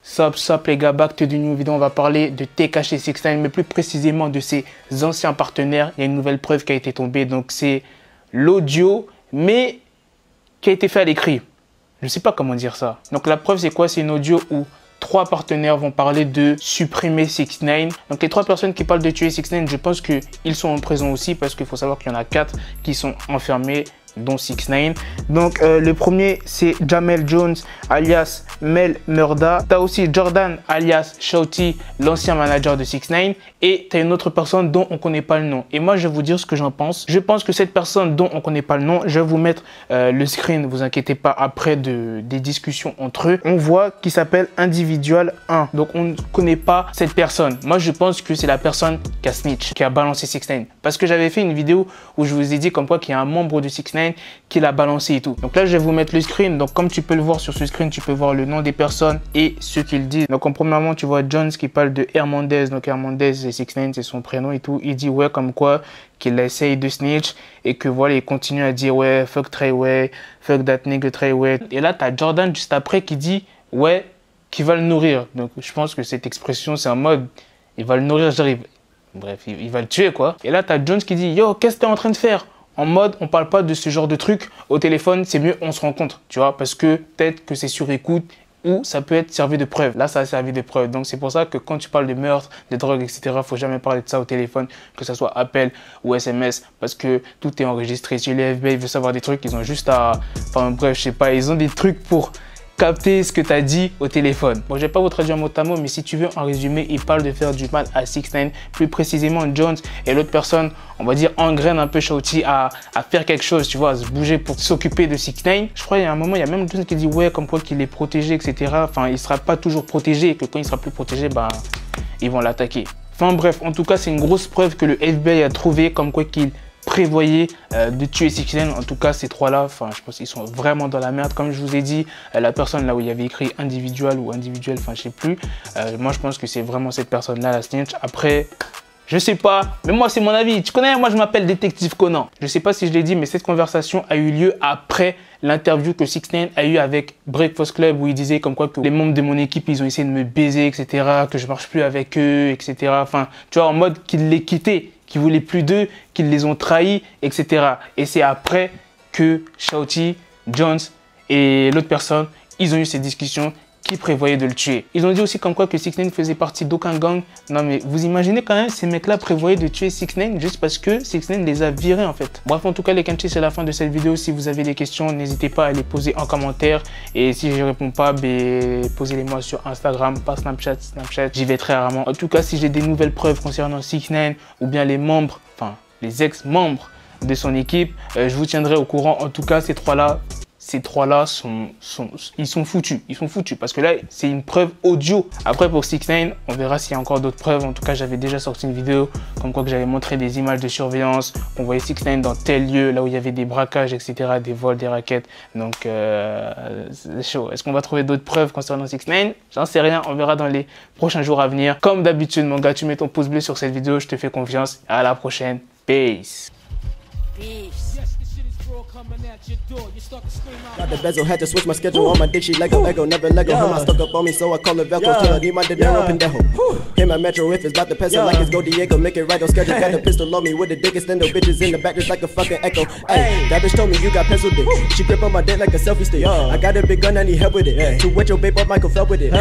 Sup les gars, back to the new vidéo. On va parler de Tekashi69, mais plus précisément de ses anciens partenaires. Il y a une nouvelle preuve qui a été tombée, donc c'est l'audio, mais qui a été fait à l'écrit. Je ne sais pas comment dire ça. Donc la preuve c'est quoi? C'est une audio où 3 partenaires vont parler de supprimer 6ix9ine. Donc les 3 personnes qui parlent de tuer 6ix9ine, je pense qu'ils sont en prison aussi, parce qu'il faut savoir qu'il y en a 4 qui sont enfermés, dont 6ix9ine. Donc le premier c'est Jamel Jones alias Mel Murda. Tu as aussi Jordan alias Shawty, l'ancien manager de 6ix9ine. Et tu as une autre personne dont on ne connaît pas le nom. Et moi je vais vous dire ce que j'en pense. Je pense que cette personne dont on ne connaît pas le nom, je vais vous mettre le screen, ne vous inquiétez pas, après des discussions entre eux. On voit qu'il s'appelle Individual 1. Donc on ne connaît pas cette personne. Moi je pense que c'est la personne qui a snitch, qui a balancé 6ix9ine. Parce que j'avais fait une vidéo où je vous ai dit comme quoi qu'il y a un membre de 6ix9ine qui l'a balancé et tout. Donc là je vais vous mettre le screen. Donc comme tu peux le voir sur ce screen, tu peux voir le nom des personnes et ce qu'ils disent. Donc en premièrement tu vois Jones qui parle de Hernandez. Donc Hernandez c'est 6ix9ine, c'est son prénom et tout. Il dit ouais comme quoi qu'il essaye de snitch et que voilà il continue à dire ouais fuck Treyway, fuck that nigga Treyway. Et là tu as Jordan juste après qui dit ouais qu'il va le nourrir. Donc je pense que cette expression c'est en mode il va le nourrir, j'arrive. Bref, il va le tuer quoi. Et là tu as Jones qui dit yo qu'est-ce que tu es en train de faire? En mode, on parle pas de ce genre de truc au téléphone, c'est mieux on se rencontre, tu vois, parce que peut-être que c'est sur écoute ou ça peut être servi de preuve. Là, ça a servi de preuve. Donc, c'est pour ça que quand tu parles de meurtre, de drogue, etc., faut jamais parler de ça au téléphone, que ce soit appel ou SMS, parce que tout est enregistré. Si les FBI veulent savoir des trucs, ils ont juste à... Enfin, bref, je sais pas, ils ont des trucs pour capter ce que tu as dit au téléphone. Bon, je vais pas vous traduire mot à mot, mais si tu veux, en résumé, il parle de faire du mal à 6ix9ine, plus précisément Jones et l'autre personne, on va dire, engraine un peu Shawty à faire quelque chose, tu vois, à se bouger pour s'occuper de 6ix9ine. Je crois qu'il y a un moment, il y a même Jones qui dit ouais, comme quoi qu'il est protégé, etc. Enfin, il sera pas toujours protégé et que quand il sera plus protégé, bah, ils vont l'attaquer. Enfin bref, en tout cas, c'est une grosse preuve que le FBI a trouvé comme quoi qu'il prévoyait de tuer 6ix9ine. En tout cas ces 3 là, enfin je pense qu'ils sont vraiment dans la merde. Comme je vous ai dit, la personne là où il y avait écrit individual ou individuel, enfin je sais plus, moi je pense que c'est vraiment cette personne là la snitch. Après je sais pas, mais moi c'est mon avis, tu connais, moi je m'appelle Détective Conan. Je sais pas si je l'ai dit, mais cette conversation a eu lieu après l'interview que 6ix9ine a eu avec Breakfast Club, où il disait comme quoi que les membres de mon équipe ils ont essayé de me baiser, etc., que je marche plus avec eux, etc. Enfin tu vois, en mode qu'il les quittait, qu'ils voulaient plus d'eux, qu'ils les ont trahis, etc. Et c'est après que Shawty, Jones et l'autre personne, ils ont eu ces discussions qui prévoyaient de le tuer. Ils ont dit aussi comme quoi que 6ix9ine faisait partie d'aucun gang. Non mais vous imaginez quand même, ces mecs-là prévoyaient de tuer 6ix9ine juste parce que 6ix9ine les a virés en fait. Bref, en tout cas les Kanchi, c'est la fin de cette vidéo. Si vous avez des questions, n'hésitez pas à les poser en commentaire. Et si je réponds pas, posez-les moi sur Instagram, pas Snapchat. J'y vais très rarement. En tout cas, si j'ai des nouvelles preuves concernant 6ix9ine ou bien les membres, enfin les ex-membres de son équipe, je vous tiendrai au courant. En tout cas, ces 3 là, ils sont foutus. Ils sont foutus parce que là, c'est une preuve audio. Après, pour 6ix9ine, on verra s'il y a encore d'autres preuves. En tout cas, j'avais déjà sorti une vidéo comme quoi que j'avais montré des images de surveillance. On voyait 6ix9ine dans tel lieu, là où il y avait des braquages, etc., des vols, des raquettes. Donc, c'est chaud. Est-ce qu'on va trouver d'autres preuves concernant 6ix9ine? J'en sais rien. On verra dans les prochains jours à venir. Comme d'habitude, mon gars, tu mets ton pouce bleu sur cette vidéo. Je te fais confiance. À la prochaine. Peace. Got the bezel, had to switch my schedule. On my dick, she like a Lego, never Lego. Him, I stuck up on me, so I call it Velcro. Still, I need my dinero pendejo. Hit my metro if it's about to peso, like it's Go Diego. Make it right on schedule. Got the pistol on me with the dick extendo. Bitches in the back just like a fucking echo. Hey, that bitch told me you got pencil dick. She grip on my dick like a selfie stick. I got a big gun, I need help with it. To wet your babe up, Michael fell with it.